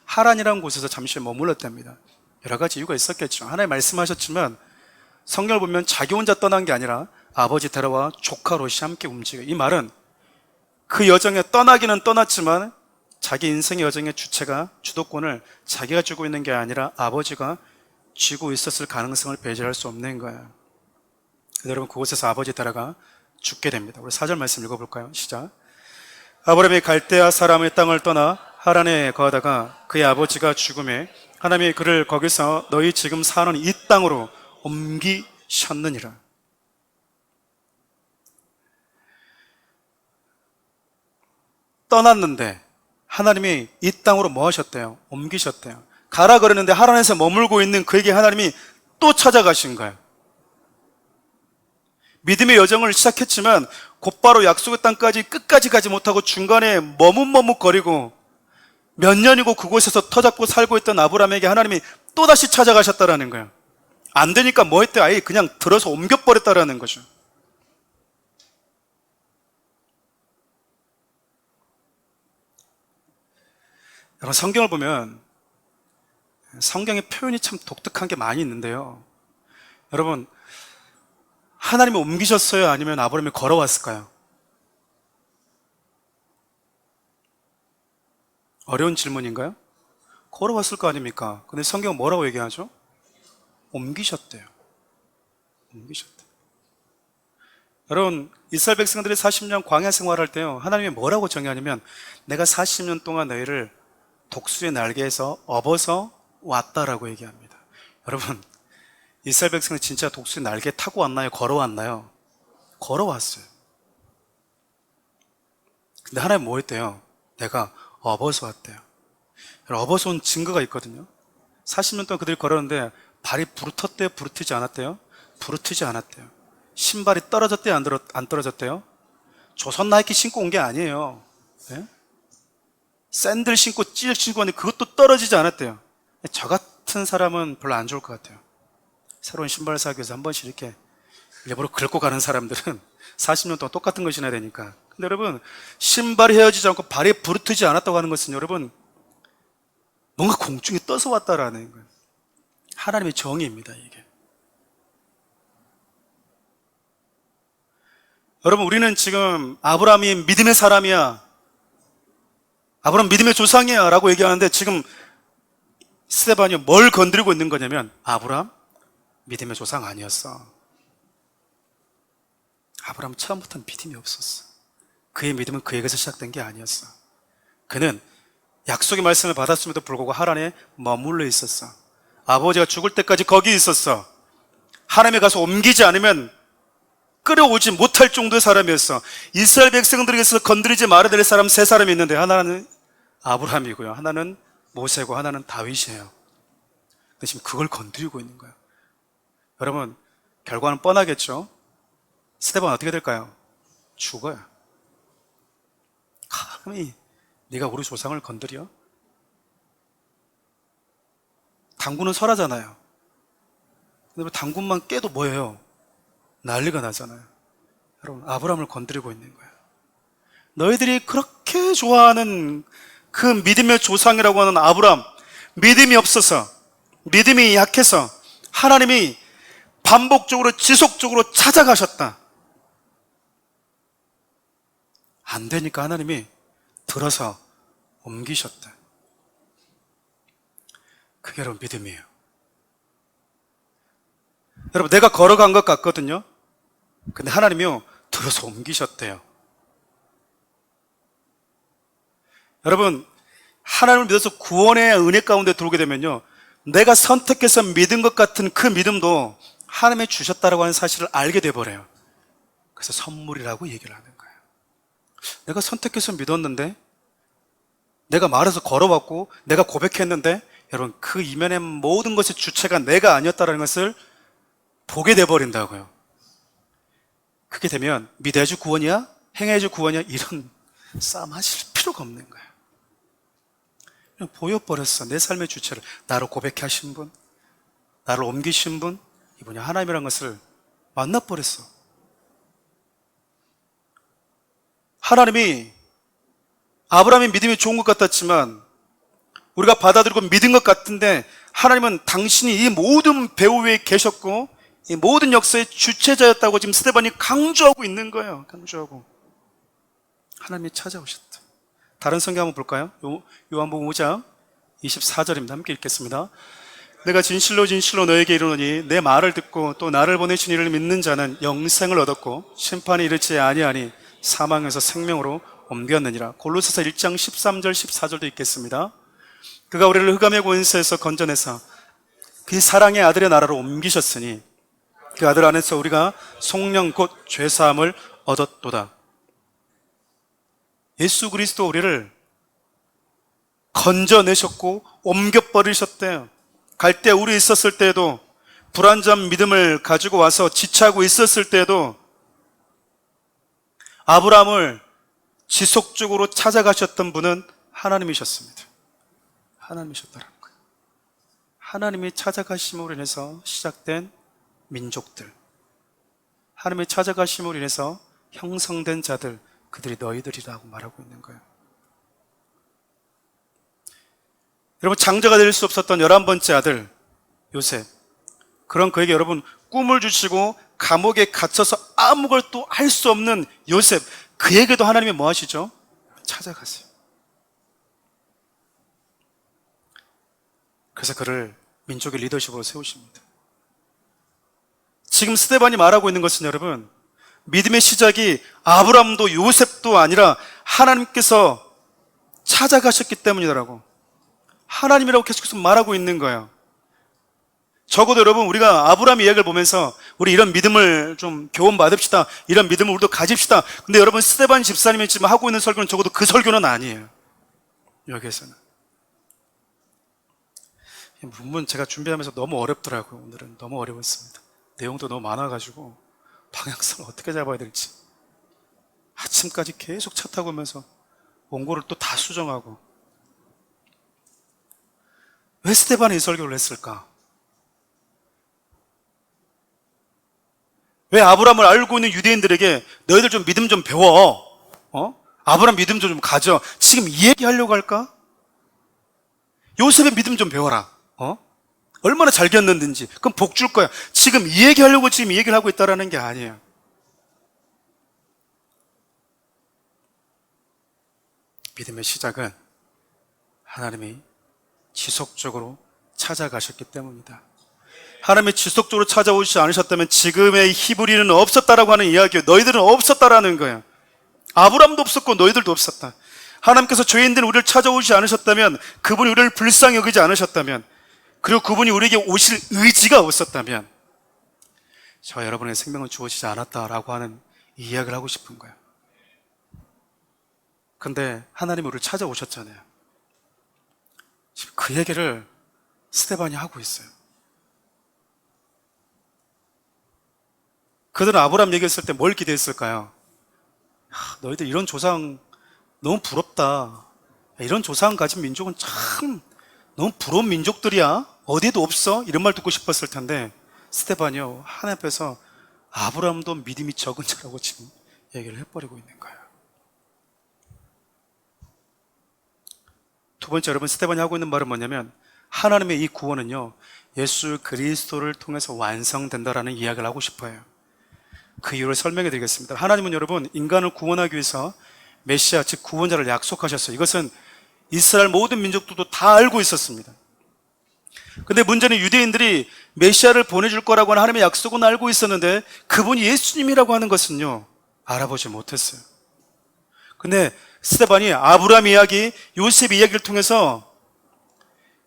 하란이라는 곳에서 잠시 머물렀답니다. 여러 가지 이유가 있었겠죠. 하나님 말씀하셨지만 성경을 보면 자기 혼자 떠난 게 아니라 아버지 데려와 조카 롯이 함께 움직여요. 이 말은 그 여정에 떠나기는 떠났지만 자기 인생의 여정의 주도권을 자기가 쥐고 있는 게 아니라 아버지가 쥐고 있었을 가능성을 배제할 수 없는 거예요. 여러분, 그곳에서 아버지 데려가 죽게 됩니다. 우리 4절 말씀 읽어볼까요? 시작. 아브라함이 갈대아 사람의 땅을 떠나 하란에 거하다가 그의 아버지가 죽음에 하나님이 그를 거기서 너희 지금 사는 이 땅으로 옮기셨느니라. 떠났는데 하나님이 이 땅으로 뭐 하셨대요? 옮기셨대요. 가라 그러는데 하란에서 머물고 있는 그에게 하나님이 또 찾아가신 거예요. 믿음의 여정을 시작했지만 곧바로 약속의 땅까지 끝까지 가지 못하고 중간에 머뭇머뭇거리고 몇 년이고 그곳에서 터잡고 살고 있던 아브라함에게 하나님이 또다시 찾아가셨다라는 거예요. 안 되니까 뭐 했대? 아예 그냥 들어서 옮겨버렸다라는 거죠. 여러분, 성경을 보면 성경의 표현이 참 독특한 게 많이 있는데요. 여러분, 하나님이 옮기셨어요? 아니면 아브라함이 걸어왔을까요? 어려운 질문인가요? 걸어왔을 거 아닙니까? 근데 성경은 뭐라고 얘기하죠? 옮기셨대요. 옮기셨대요. 여러분, 이스라엘 백성들이 40년 광야 생활할 때요, 하나님이 뭐라고 정의하냐면 내가 40년 동안 너희를 독수리의 날개에서 업어서 왔다라고 얘기합니다. 여러분, 이스라엘 백성은 진짜 독수리 날개 타고 왔나요? 걸어왔나요? 걸어왔어요. 근데 하나님 뭐 했대요? 내가 업어서 왔대요. 업어서 온 증거가 있거든요. 40년 동안 그들이 걸었는데 발이 부르텄대요? 부르트지 않았대요? 부르트지 않았대요. 신발이 떨어졌대요? 안 떨어졌대요? 조선 나이키 신고 온 게 아니에요. 네? 샌들 신고 찌를 신고 왔는데 그것도 떨어지지 않았대요. 저 같은 사람은 별로 안 좋을 것 같아요. 새로운 신발 사기 위해서 한 번씩 이렇게 일부러 긁고 가는 사람들은 40년 동안 똑같은 걸 신어야 되니까. 근데 여러분, 신발이 헤어지지 않고 발이 부르트지 않았다고 하는 것은 여러분, 뭔가 공중에 떠서 왔다라는 거예요. 하나님의 정의입니다, 이게. 여러분, 우리는 지금 아브라함이 믿음의 사람이야, 아브라함 믿음의 조상이야 라고 얘기하는데 지금 스데반이 뭘 건드리고 있는 거냐면 아브라함 믿음의 조상 아니었어. 아브라함 처음부터 믿음이 없었어. 그의 믿음은 그에게서 시작된 게 아니었어. 그는 약속의 말씀을 받았음에도 불구하고 하란에 머물러 있었어. 아버지가 죽을 때까지 거기 있었어. 하나님에 가서 옮기지 않으면 끌어오지 못할 정도의 사람이었어. 이스라엘 백성들에게서 건드리지 말아야 될 사람 세 사람이 있는데 하나는 아브라함이고요, 하나는 모세고 하나는 다윗이에요. 근데 지금 그걸 건드리고 있는 거예요. 여러분, 결과는 뻔하겠죠? 스데반 어떻게 될까요? 죽어요. 감히 네가 우리 조상을 건드려? 당군은 설하잖아요. 근데 당군만 깨도 뭐예요? 난리가 나잖아요. 여러분, 아브라함을 건드리고 있는 거예요. 너희들이 그렇게 좋아하는 그 믿음의 조상이라고 하는 아브라함, 믿음이 없어서, 믿음이 약해서 하나님이 반복적으로 지속적으로 찾아가셨다. 안 되니까 하나님이 들어서 옮기셨다. 그게 여러분 믿음이에요. 여러분, 내가 걸어간 것 같거든요. 근데 하나님이요, 들어서 옮기셨대요. 여러분, 하나님을 믿어서 구원의 은혜 가운데 들어오게 되면요, 내가 선택해서 믿은 것 같은 그 믿음도 하나님이 주셨다라고 하는 사실을 알게 돼버려요. 그래서 선물이라고 얘기를 하는 거예요. 내가 선택해서 믿었는데, 내가 말해서 걸어왔고, 내가 고백했는데 여러분, 그 이면의 모든 것의 주체가 내가 아니었다는 것을 보게 돼버린다고요. 그렇게 되면 믿어야지 구원이야? 행해야지 구원이야? 이런 싸움 하실 필요가 없는 거예요. 그냥 보여버렸어. 내 삶의 주체를. 나를 고백해 하신 분, 나를 옮기신 분, 이분이 하나님이라는 것을 만나버렸어. 하나님이 아브라함의 믿음이 좋은 것 같았지만 우리가 받아들이고 믿은 것 같은데 하나님은 당신이 이 모든 배후 위에 계셨고 이 모든 역사의 주체자였다고 지금 스데반이 강조하고 있는 거예요. 강조하고. 하나님이 찾아오셨다. 다른 성경 한번 볼까요? 요한복음 5장 24절입니다. 함께 읽겠습니다. 내가 진실로 진실로 너에게 이르노니 내 말을 듣고 또 나를 보내신 이를 믿는 자는 영생을 얻었고 심판에 이르지 아니하니 사망에서 생명으로 옮겼느니라. 골로새서 1장 13절 14절도 읽겠습니다. 그가 우리를 흑암의 권세에서 건져내사 그 사랑의 아들의 나라로 옮기셨으니 그 아들 안에서 우리가 성령 곧 죄사함을 얻었도다. 예수 그리스도 우리를 건져내셨고 옮겨버리셨대요. 갈 때 우리 있었을 때에도 불완전 믿음을 가지고 와서 지체하고 있었을 때에도 아브라함을 지속적으로 찾아가셨던 분은 하나님이셨습니다. 하나님이셨다는 거예요. 하나님이 찾아가심으로 인해서 시작된 민족들, 하나님의 찾아가심으로 인해서 형성된 자들, 그들이 너희들이라고 말하고 있는 거예요. 여러분, 장자가 될 수 없었던 11번째 아들 요셉, 그런 그에게 여러분 꿈을 주시고 감옥에 갇혀서 아무것도 할 수 없는 요셉, 그에게도 하나님이 뭐 하시죠? 찾아가세요. 그래서 그를 민족의 리더십으로 세우십니다. 지금 스데반이 말하고 있는 것은 여러분, 믿음의 시작이 아브라함도 요셉도 아니라 하나님께서 찾아가셨기 때문이더라고. 하나님이라고 계속해서 말하고 있는 거예요. 적어도 여러분, 우리가 아브라함 이야기를 보면서 우리 이런 믿음을 좀 교훈받읍시다, 이런 믿음을 우리도 가집시다. 근데 여러분, 스데반 집사님이 지금 하고 있는 설교는 적어도 그 설교는 아니에요. 여기에서는 문문 제가 준비하면서 너무 어렵더라고요. 오늘은 너무 어려웠습니다. 내용도 너무 많아가지고 방향성을 어떻게 잡아야 될지, 아침까지 계속 차 타고 오면서 원고를 또 다 수정하고. 왜 스데반이 이 설교를 했을까? 왜 아브라함을 알고 있는 유대인들에게 너희들 좀 믿음 좀 배워, 아브라함 믿음 좀 가져, 지금 이 얘기 하려고 할까? 요셉의 믿음 좀 배워라, 얼마나 잘 견뎠는지, 그럼 복 줄 거야, 지금 이 얘기 하려고 지금 이 얘기를 하고 있다라는 게 아니에요. 믿음의 시작은 하나님이 지속적으로 찾아가셨기 때문이다. 하나님이 지속적으로 찾아오시지 않으셨다면 지금의 히브리는 없었다라고 하는 이야기예요. 너희들은 없었다라는 거예요. 아브라함도 없었고 너희들도 없었다. 하나님께서 죄인된 우리를 찾아오시지 않으셨다면, 그분이 우리를 불쌍히 여기지 않으셨다면, 그리고 그분이 우리에게 오실 의지가 없었다면 저 여러분의 생명은 주어지지 않았다라고 하는 이 이야기를 하고 싶은 거예요. 근데 하나님이 우리를 찾아오셨잖아요. 지금 그 얘기를 스데반이 하고 있어요. 그들은 아브라함 얘기했을 때 뭘 기대했을까요? 너희들 이런 조상 너무 부럽다. 이런 조상 가진 민족은 참 너무 부러운 민족들이야. 어디에도 없어. 이런 말 듣고 싶었을 텐데 스데반이요, 하나님 앞에서 아브라함도 믿음이 적은 자라고 지금 얘기를 해버리고 있는 거예요. 두 번째, 여러분, 스데반이 하고 있는 말은 뭐냐면, 하나님의 이 구원은요, 예수 그리스도를 통해서 완성된다라는 이야기를 하고 싶어요. 그 이유를 설명해 드리겠습니다. 하나님은 여러분, 인간을 구원하기 위해서 메시아, 즉 구원자를 약속하셨어요. 이것은 이스라엘 모든 민족들도 다 알고 있었습니다. 근데 문제는 유대인들이 메시아를 보내줄 거라고 하는 하나님의 약속은 알고 있었는데 그분이 예수님이라고 하는 것은요, 알아보지 못했어요. 근데 스데반이 아브라함 이야기, 요셉 이야기를 통해서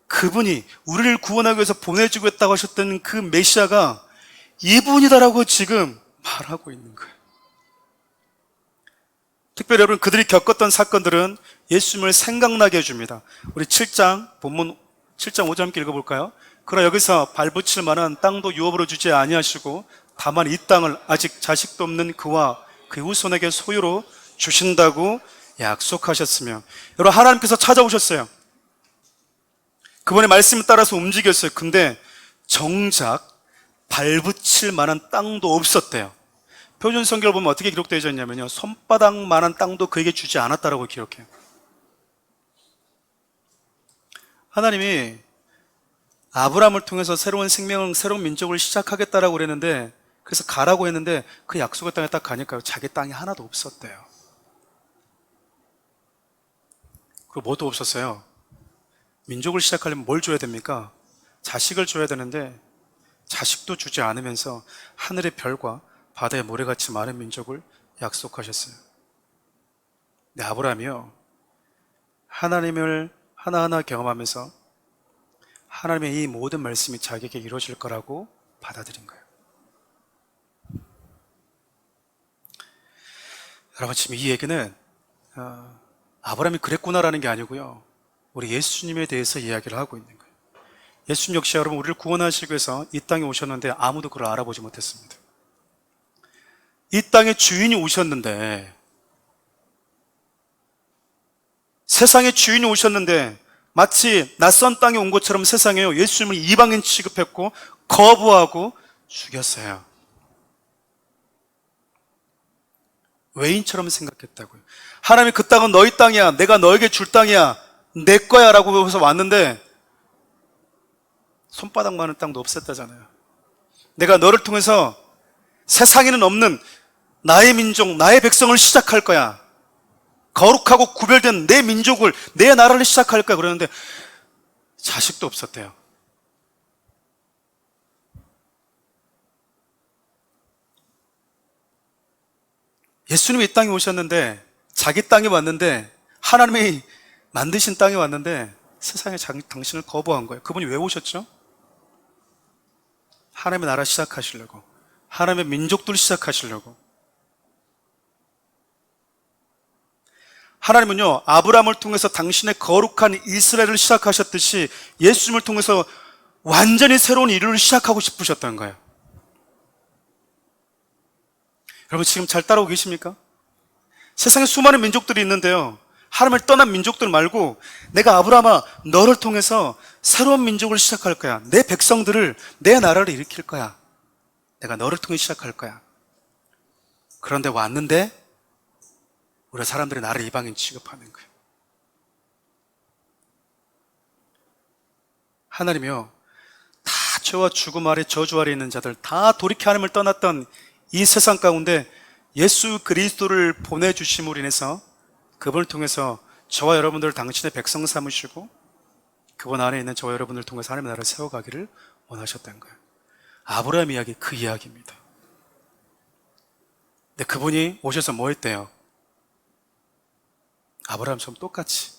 그분이 우리를 구원하기 위해서 보내주겠다고 하셨던 그 메시아가 이분이다라고 지금 말하고 있는 거예요. 특별히 여러분, 그들이 겪었던 사건들은 예수님을 생각나게 해줍니다. 우리 7장 본문 7장 5절 함께 읽어볼까요? 그러나 여기서 발붙일 만한 땅도 유업으로 주지 아니하시고 다만 이 땅을 아직 자식도 없는 그와 그 후손에게 소유로 주신다고 약속하셨으며, 여러분, 하나님께서 찾아오셨어요. 그분의 말씀에 따라서 움직였어요. 근데 정작 발붙일 만한 땅도 없었대요. 표준 성경을 보면 어떻게 기록되어 있냐면요, 손바닥만한 땅도 그에게 주지 않았다라고 기록해요. 하나님이 아브라함을 통해서 새로운 생명을, 새로운 민족을 시작하겠다라고 그랬는데, 그래서 가라고 했는데 그 약속의 땅에 딱 가니까 자기 땅이 하나도 없었대요. 그리고 뭐도 없었어요. 민족을 시작하려면 뭘 줘야 됩니까? 자식을 줘야 되는데 자식도 주지 않으면서 하늘의 별과 바다의 모래같이 많은 민족을 약속하셨어요. 근데 아브라함이요, 하나님을 하나하나 경험하면서 하나님의 이 모든 말씀이 자기에게 이루어질 거라고 받아들인 거예요. 여러분, 지금 이 얘기는 아브라함이 그랬구나라는 게 아니고요, 우리 예수님에 대해서 이야기를 하고 있는 거예요. 예수님 역시 여러분 우리를 구원하시기 위해서 이 땅에 오셨는데 아무도 그를 알아보지 못했습니다. 이 땅의 주인이 오셨는데, 세상의 주인이 오셨는데 마치 낯선 땅에 온 것처럼 세상에요, 예수님을 이방인 취급했고 거부하고 죽였어요. 외인처럼 생각했다고요. 하나님이 그 땅은 너희 땅이야, 내가 너에게 줄 땅이야, 내 거야 라고 해서 왔는데 손바닥만한 땅도 없었다잖아요. 내가 너를 통해서 세상에는 없는 나의 민족, 나의 백성을 시작할 거야, 거룩하고 구별된 내 민족을, 내 나라를 시작할 거야 그러는데 자식도 없었대요. 예수님이 이 땅에 오셨는데, 자기 땅에 왔는데, 하나님이 만드신 땅에 왔는데 세상에 당신을 거부한 거예요. 그분이 왜 오셨죠? 하나님의 나라 시작하시려고, 하나님의 민족들 시작하시려고. 하나님은요, 아브라함을 통해서 당신의 거룩한 이스라엘을 시작하셨듯이 예수님을 통해서 완전히 새로운 인류를 시작하고 싶으셨다는 거예요. 여러분, 지금 잘 따라오고 계십니까? 세상에 수많은 민족들이 있는데요, 하나님을 떠난 민족들 말고 내가 아브라함아 너를 통해서 새로운 민족을 시작할 거야, 내 백성들을, 내 나라를 일으킬 거야, 내가 너를 통해 시작할 거야. 그런데 왔는데 우리 사람들이 나를 이방인 취급하는 거예요. 하나님이요, 다 죄와 죽음 아래 저주 아래 있는 자들, 다 돌이켜 하나님을 떠났던 이 세상 가운데 예수 그리스도를 보내주심으로 인해서 그분을 통해서 저와 여러분들을 당신의 백성 삼으시고 그분 안에 있는 저와 여러분들을 통해서 하나님의 나라를 세워가기를 원하셨다는 거예요. 아브라함 이야기, 그 이야기입니다. 근데 그분이 오셔서 뭐 했대요? 아브라함처럼 똑같이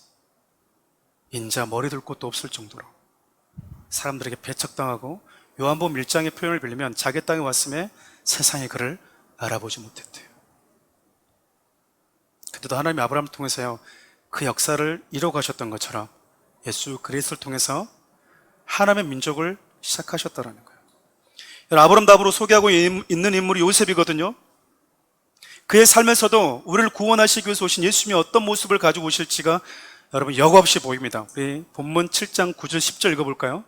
인자 머리 둘 곳도 없을 정도로 사람들에게 배척당하고, 요한복음 1장의 표현을 빌리면 자기 땅에 왔음에 세상이 그를 알아보지 못했대요. 그때도 하나님이 아브라함을 통해서요, 그 역사를 이뤄가셨던 것처럼 예수 그리스도를 통해서 하나님의 민족을 시작하셨다는 거예요. 아브라함 다음으로 소개하고 있는 인물이 요셉이거든요. 그의 삶에서도 우리를 구원하시기 위해서 오신 예수님이 어떤 모습을 가지고 오실지가 여러분 역없이 보입니다. 우리 본문 7장 9절 10절 읽어볼까요?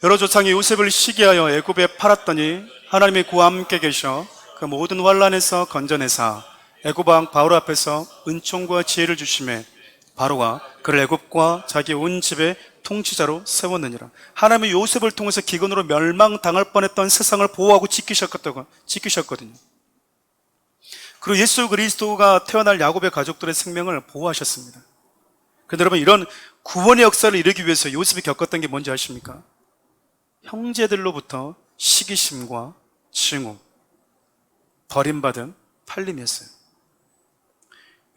여러 조상이 요셉을 시기하여 애굽에 팔았더니 하나님이 그와 함께 계셔 그 모든 환난에서 건져내사 애굽 왕 바로 앞에서 은총과 지혜를 주심에 바로가 그를 애굽과 자기 온 집의 통치자로 세웠느니라. 하나님이 요셉을 통해서 기근으로 멸망당할 뻔했던 세상을 보호하고 지키셨거든요. 그리고 예수 그리스도가 태어날 야곱의 가족들의 생명을 보호하셨습니다. 그런데 여러분, 이런 구원의 역사를 이루기 위해서 요셉이 겪었던 게 뭔지 아십니까? 형제들로부터 시기심과 증오, 버림받은 팔림이었어요.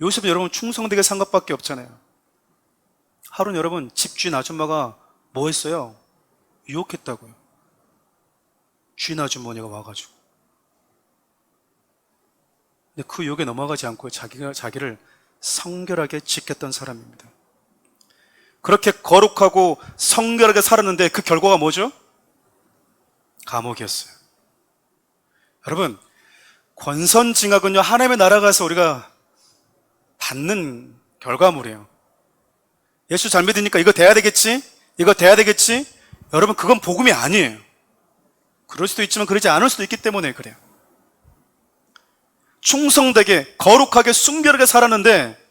요셉은 여러분 충성되게 산 것밖에 없잖아요. 하루는 여러분 집주인 아줌마가 뭐 했어요? 유혹했다고요. 주인 아주머니가 와가지고. 근데 그 유혹에 넘어가지 않고 자기를 성결하게 지켰던 사람입니다. 그렇게 거룩하고 성결하게 살았는데 그 결과가 뭐죠? 감옥이었어요. 여러분, 권선징악은요, 하나님의 나라 가서 우리가 받는 결과물이에요. 예수 잘 믿으니까 이거 돼야 되겠지? 이거 돼야 되겠지? 여러분, 그건 복음이 아니에요. 그럴 수도 있지만 그러지 않을 수도 있기 때문에 그래요. 충성되게 거룩하게 순결하게 살았는데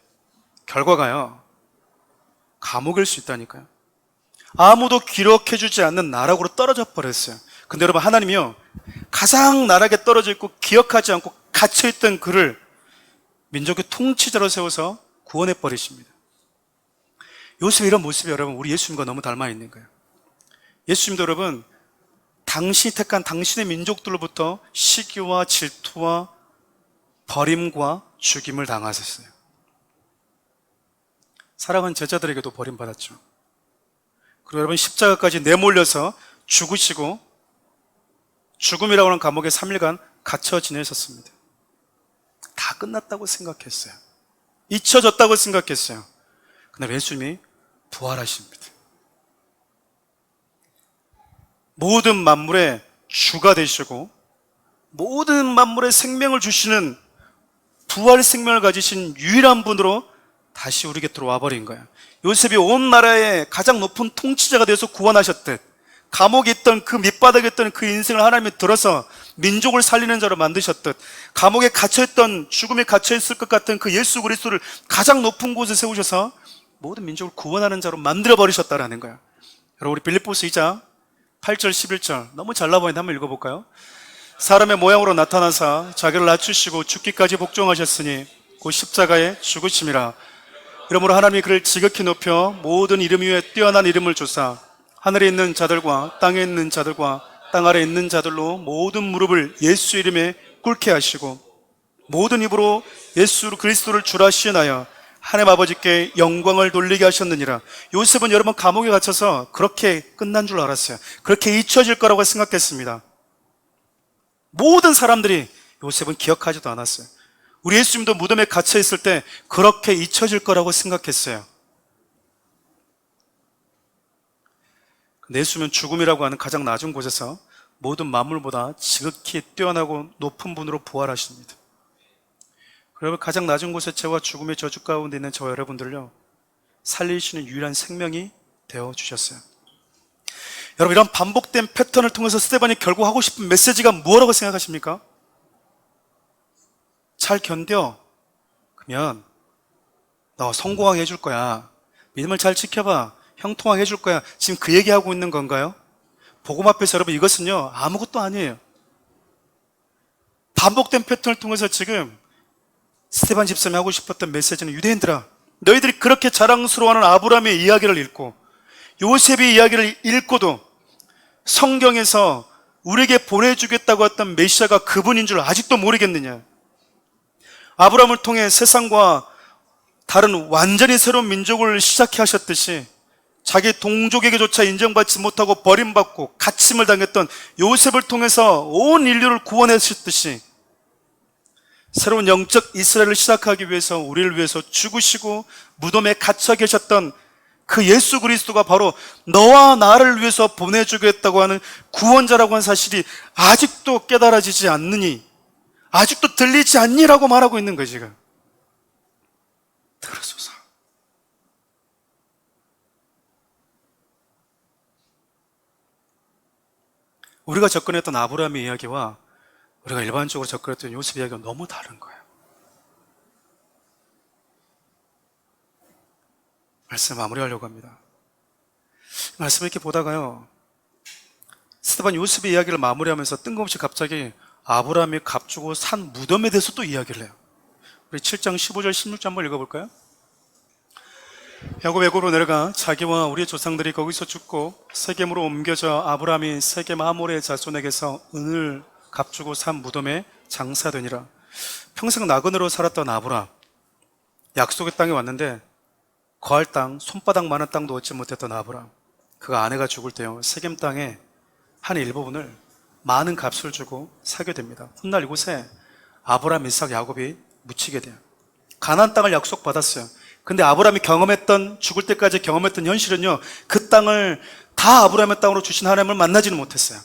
결과가요, 감옥일 수 있다니까요. 아무도 기록해주지 않는 나락으로 떨어져 버렸어요. 근데 여러분, 하나님이요, 가장 나락에 떨어져 있고 기억하지 않고 갇혀있던 그를 민족의 통치자로 세워서 구원해 버리십니다. 요셉의 이런 모습이 여러분, 우리 예수님과 너무 닮아 있는 거예요. 예수님도 여러분, 당신이 택한 당신의 민족들로부터 시기와 질투와 버림과 죽임을 당하셨어요. 사랑하는 제자들에게도 버림받았죠. 그리고 여러분, 십자가까지 내몰려서 죽으시고 죽음이라고 하는 감옥에 3일간 갇혀 지내셨습니다. 다 끝났다고 생각했어요. 잊혀졌다고 생각했어요. 근데 예수님이 부활하십니다. 모든 만물의 주가 되시고 모든 만물의 생명을 주시는 부활 생명을 가지신 유일한 분으로 다시 우리 곁으로 와버린 거예요. 요셉이 온 나라의 가장 높은 통치자가 되어서 구원하셨듯, 감옥에 있던 그 밑바닥에 있던 그 인생을 하나님이 들어서 민족을 살리는 자로 만드셨듯, 감옥에 갇혀있던, 죽음에 갇혀있을 것 같은 그 예수 그리스도를 가장 높은 곳에 세우셔서 모든 민족을 구원하는 자로 만들어버리셨다라는 거예요. 여러분, 우리 빌립보서 2장 8절 11절 너무 잘나 보이는데 한번 읽어볼까요? 사람의 모양으로 나타나사 자기를 낮추시고 죽기까지 복종하셨으니 곧 십자가에 죽으심이라. 이러므로 하나님이 그를 지극히 높여 모든 이름 위에 뛰어난 이름을 주사 하늘에 있는 자들과 땅에 있는 자들과 땅 아래에 있는 자들로 모든 무릎을 예수 이름에 꿇게 하시고 모든 입으로 예수 그리스도를 주라 시인하여 하나님 아버지께 영광을 돌리게 하셨느니라. 요셉은 여러분, 감옥에 갇혀서 그렇게 끝난 줄 알았어요. 그렇게 잊혀질 거라고 생각했습니다. 모든 사람들이 요셉은 기억하지도 않았어요. 우리 예수님도 무덤에 갇혀 있을 때 그렇게 잊혀질 거라고 생각했어요. 근데 예수님은 죽음이라고 하는 가장 낮은 곳에서 모든 만물보다 지극히 뛰어나고 높은 분으로 부활하십니다. 여러분, 가장 낮은 곳에 죄와 죽음의 저주 가운데 있는 저와 여러분들요, 살리시는 유일한 생명이 되어주셨어요. 여러분, 이런 반복된 패턴을 통해서 스데반이 결국 하고 싶은 메시지가 뭐라고 생각하십니까? 잘 견뎌. 그러면 너 성공하게 해줄 거야. 믿음을 잘 지켜봐. 형통하게 해줄 거야. 지금 그 얘기하고 있는 건가요? 복음 앞에서 여러분, 이것은요, 아무것도 아니에요. 반복된 패턴을 통해서 지금 스데반 집사님이 하고 싶었던 메시지는, 유대인들아, 너희들이 그렇게 자랑스러워하는 아브라함의 이야기를 읽고 요셉의 이야기를 읽고도 성경에서 우리에게 보내주겠다고 했던 메시아가 그분인 줄 아직도 모르겠느냐? 아브라함을 통해 세상과 다른 완전히 새로운 민족을 시작해 하셨듯이 자기 동족에게조차 인정받지 못하고 버림받고 갇힘을 당했던 요셉을 통해서 온 인류를 구원하셨듯이 새로운 영적 이스라엘을 시작하기 위해서 우리를 위해서 죽으시고 무덤에 갇혀 계셨던 그 예수 그리스도가 바로 너와 나를 위해서 보내주겠다고 하는 구원자라고 하는 사실이 아직도 깨달아지지 않느니, 아직도 들리지 않니라고 말하고 있는 거예요. 지금 들으소서. 우리가 접근했던 아브라함의 이야기와 우리가 일반적으로 접근했던 요셉 이야기가 너무 다른 거예요. 말씀 마무리하려고 합니다. 말씀을 이렇게 보다가요, 스데반 요셉의 이야기를 마무리하면서 뜬금없이 갑자기 아브라함이 값주고 산 무덤에 대해서 또 이야기를 해요. 우리 7장 15절 16절 한번 읽어볼까요? 야곱 애굽으로 내려가 자기와 우리의 조상들이 거기서 죽고 세겜으로 옮겨져 아브라함이 세겜 하몰의 자손에게서 은을 값주고 산 무덤에 장사되니라. 평생 나그네로 살았던 아브라함, 약속의 땅에 왔는데 거할 땅, 손바닥만한 땅도 얻지 못했던 아브라함, 그가 아내가 죽을 때요, 세겜 땅에 한 일부분을 많은 값을 주고 사게 됩니다. 훗날 이곳에 아브라함, 이삭, 야곱이 묻히게 돼요. 가나안 땅을 약속받았어요. 근데 아브라함이 경험했던, 죽을 때까지 경험했던 현실은요, 그 땅을 다 아브라함의 땅으로 주신 하나님을 만나지는 못했어요.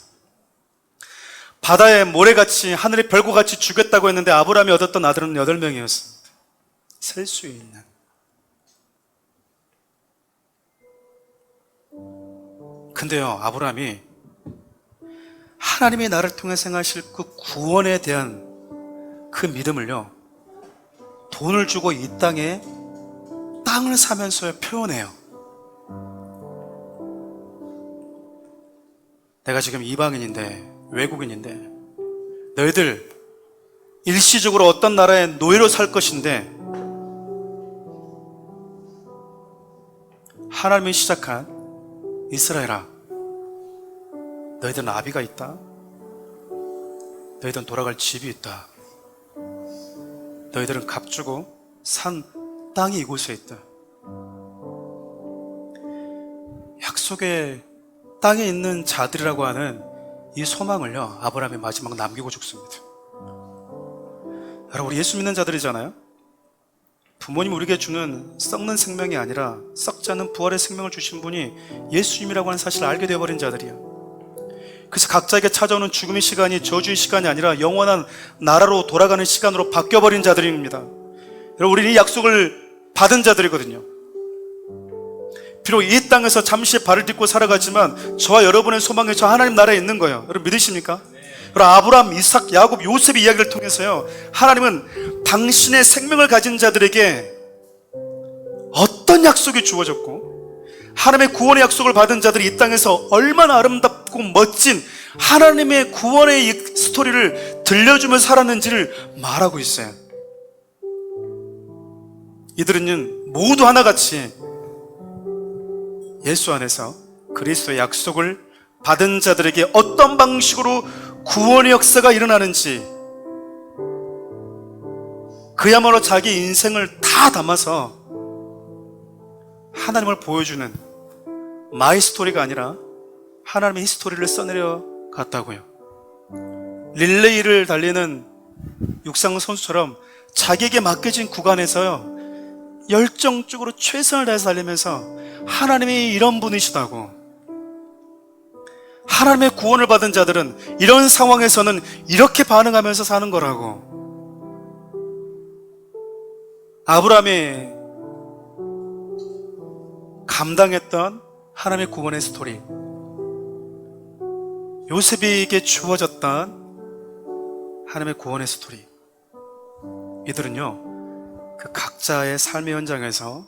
바다의 모래같이, 하늘의 별과같이 주겠다고 했는데 아브라함이 얻었던 아들은 8명이었습니다. 셀 수 있는. 근데요, 아브라함이 하나님이 나를 통해서 행하실 그 구원에 대한 그 믿음을요, 돈을 주고 이 땅에 땅을 사면서 표현해요. 내가 지금 이방인인데, 외국인인데, 너희들 일시적으로 어떤 나라의 노예로 살 것인데, 하나님이 시작한 이스라엘아, 너희들은 아비가 있다. 너희들은 돌아갈 집이 있다. 너희들은 값주고 산 땅이 이곳에 있다. 약속의 땅에 있는 자들이라고 하는 이 소망을요, 아브라함이 마지막 남기고 죽습니다. 여러분, 우리 예수 믿는 자들이잖아요. 부모님 우리에게 주는 썩는 생명이 아니라 썩지 않는 부활의 생명을 주신 분이 예수님이라고 하는 사실을 알게 되어버린 자들이야. 그래서 각자에게 찾아오는 죽음의 시간이 저주의 시간이 아니라 영원한 나라로 돌아가는 시간으로 바뀌어버린 자들입니다. 여러분, 우리는 이 약속을 받은 자들이거든요. 비록 이 땅에서 잠시 발을 딛고 살아가지만 저와 여러분의 소망이 저 하나님 나라에 있는 거예요. 여러분 믿으십니까? 여러분, 아브라함, 이삭, 야곱, 요셉의 이야기를 통해서요, 하나님은 당신의 생명을 가진 자들에게 어떤 약속이 주어졌고 하나님의 구원의 약속을 받은 자들이 이 땅에서 얼마나 아름답고 멋진 하나님의 구원의 이 스토리를 들려주며 살았는지를 말하고 있어요. 이들은 모두 하나같이 예수 안에서 그리스도의 약속을 받은 자들에게 어떤 방식으로 구원의 역사가 일어나는지, 그야말로 자기 인생을 다 담아서 하나님을 보여주는 마이 스토리가 아니라 하나님의 히스토리를 써내려 갔다고요. 릴레이를 달리는 육상 선수처럼 자기에게 맡겨진 구간에서요, 열정적으로 최선을 다해서 달리면서 하나님이 이런 분이시다고, 하나님의 구원을 받은 자들은 이런 상황에서는 이렇게 반응하면서 사는 거라고. 아브라함이 감당했던 하나님의 구원의 스토리, 요셉에게 주어졌던 하나님의 구원의 스토리, 이들은요, 그 각자의 삶의 현장에서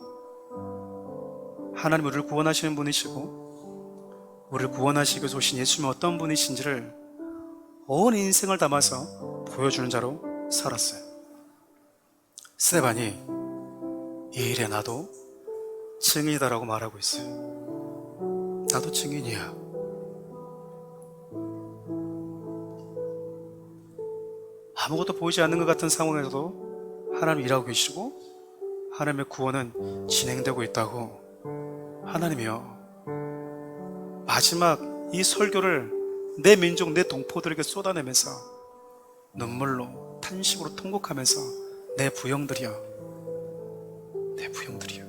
하나님 우리를 구원하시는 분이시고 우리를 구원하시기 위해서 오신 예수님이 어떤 분이신지를 온 인생을 담아서 보여주는 자로 살았어요. 스데반이 이 일에 나도 증인이다라고 말하고 있어요. 나도 증인이야. 아무것도 보이지 않는 것 같은 상황에서도 하나님 일하고 계시고 하나님의 구원은 진행되고 있다고. 하나님이요, 마지막 이 설교를 내 민족, 내 동포들에게 쏟아내면서 눈물로, 탄식으로 통곡하면서 내 부형들이여, 내 부형들이여,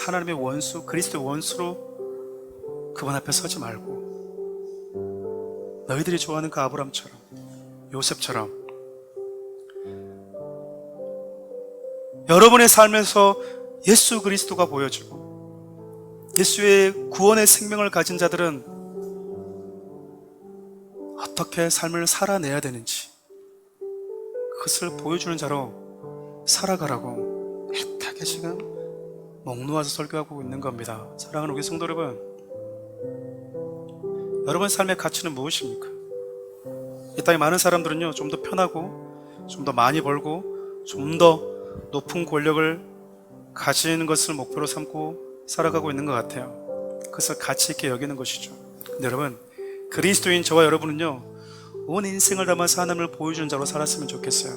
하나님의 원수, 그리스도의 원수로 그분 앞에 서지 말고 너희들이 좋아하는 그 아브람처럼, 요셉처럼 여러분의 삶에서 예수 그리스도가 보여지고 예수의 구원의 생명을 가진 자들은 어떻게 삶을 살아내야 되는지 그것을 보여주는 자로 살아가라고 애타게 지금 목 놓아서 설교하고 있는 겁니다. 사랑하는 우리 성도 여러분, 여러분 삶의 가치는 무엇입니까? 이 땅에 많은 사람들은요, 좀 더 편하고 좀 더 많이 벌고 좀 더 높은 권력을 가지는 것을 목표로 삼고 살아가고 있는 것 같아요. 그것을 가치 있게 여기는 것이죠. 근데 여러분, 그리스도인 저와 여러분은요, 온 인생을 담아서 하나님을 보여주는 자로 살았으면 좋겠어요.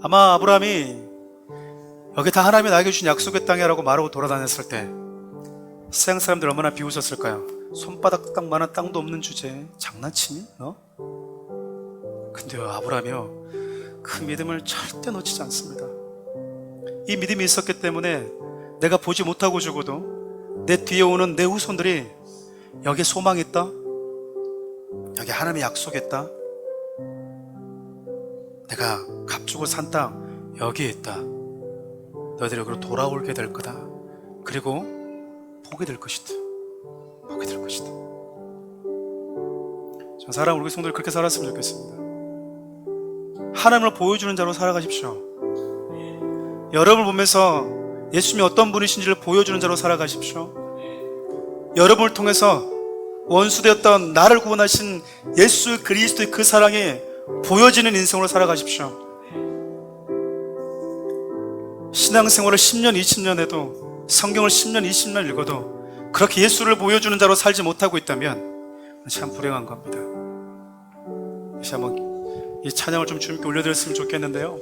아마 아브라함이 여기 다 하나님이 나에게 주신 약속의 땅이라고 말하고 돌아다녔을 때 세상 사람들 얼마나 비웃었을까요? 손바닥 땅만한 땅도 없는 주제에 장난치니? 너? 근데요, 아브라함이요, 그 믿음을 절대 놓치지 않습니다. 이 믿음이 있었기 때문에 내가 보지 못하고 죽어도 내 뒤에 오는 내 후손들이 여기에 소망이 있다, 여기 하나님의 약속이 있다, 내가 값주고 산 땅 여기에 있다, 너희들이 여기로 돌아오게 될 거다, 그리고 보게 될 것이다, 보게 될 것이다. 전 사랑 우리 성도들 그렇게 살았으면 좋겠습니다. 하나님을 보여주는 자로 살아가십시오. 여러분을 보면서 예수님이 어떤 분이신지를 보여주는 자로 살아가십시오. 여러분을 통해서 원수되었던 나를 구원하신 예수 그리스도의 그 사랑이 보여지는 인생으로 살아가십시오. 신앙생활을 10년, 20년 해도, 성경을 10년, 20년 읽어도 그렇게 예수를 보여주는 자로 살지 못하고 있다면 참 불행한 겁니다. 다시 한번 이 찬양을 좀 주님께 올려드렸으면 좋겠는데요.